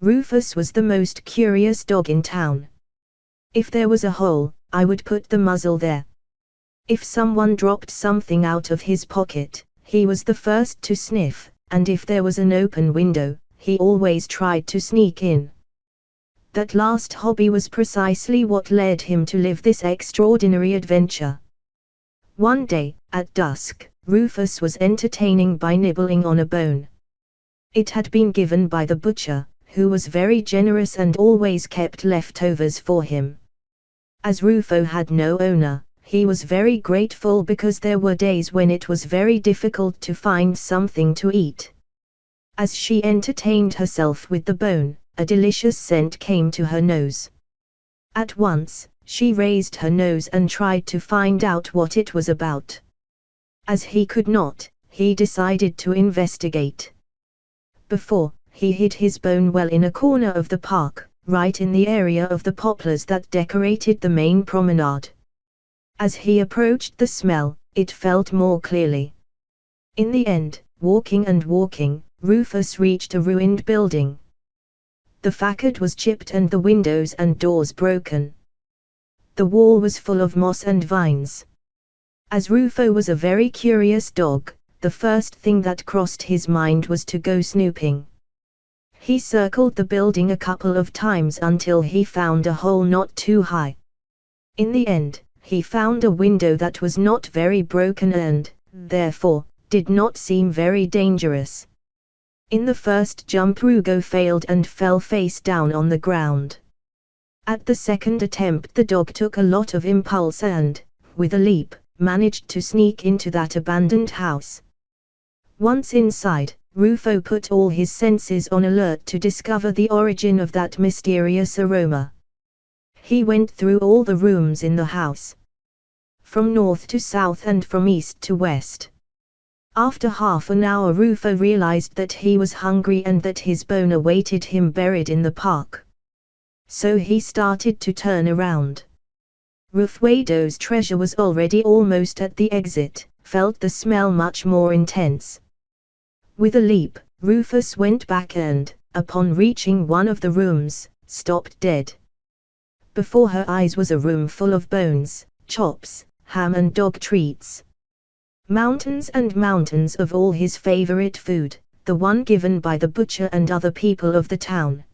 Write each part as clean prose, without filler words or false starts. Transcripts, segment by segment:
Rufus was the most curious dog in town. If there was a hole, I would put the muzzle there. If someone dropped something out of his pocket, he was the first to sniff, and if there was an open window, he always tried to sneak in. That last hobby was precisely what led him to live this extraordinary adventure. One day, at dusk, Rufus was entertaining by nibbling on a bone. It had been given by the butcher, who was very generous and always kept leftovers for him. As Rufo had no owner, he was very grateful because there were days when it was very difficult to find something to eat. As she entertained herself with the bone, a delicious scent came to her nose. At once, she raised her nose and tried to find out what it was about. As he could not, he decided to investigate. Before, he hid his bone well in a corner of the park, right in the area of the poplars that decorated the main promenade. As he approached the smell, it felt more clearly. In the end, walking and walking, Rufus reached a ruined building. The facade was chipped and the windows and doors broken. The wall was full of moss and vines. As Rufo was a very curious dog, the first thing that crossed his mind was to go snooping. He circled the building a couple of times until he found a hole not too high. In the end, he found a window that was not very broken and, therefore, did not seem very dangerous. In the first jump Rugo failed and fell face down on the ground. At the second attempt the dog took a lot of impulse and, with a leap, managed to sneak into that abandoned house. Once inside, Rufo put all his senses on alert to discover the origin of that mysterious aroma. He went through all the rooms in the house, from north to south and from east to west. After half an hour Rufo realized that he was hungry and that his bone awaited him buried in the park. So he started to turn around. Rufuedo's treasure was already almost at the exit, felt the smell much more intense. With a leap, Rufus went back and, upon reaching one of the rooms, stopped dead. Before her eyes was a room full of bones, chops, ham and dog treats. Mountains and mountains of all his favorite food, the one given by the butcher and other people of the town.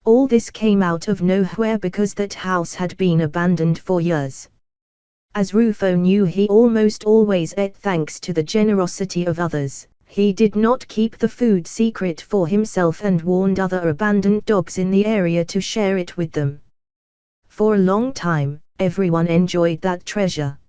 All this came out of nowhere because that house had been abandoned for years. As Rufo knew he almost always ate thanks to the generosity of others, he did not keep the food secret for himself and warned other abandoned dogs in the area to share it with them. For a long time, everyone enjoyed that treasure.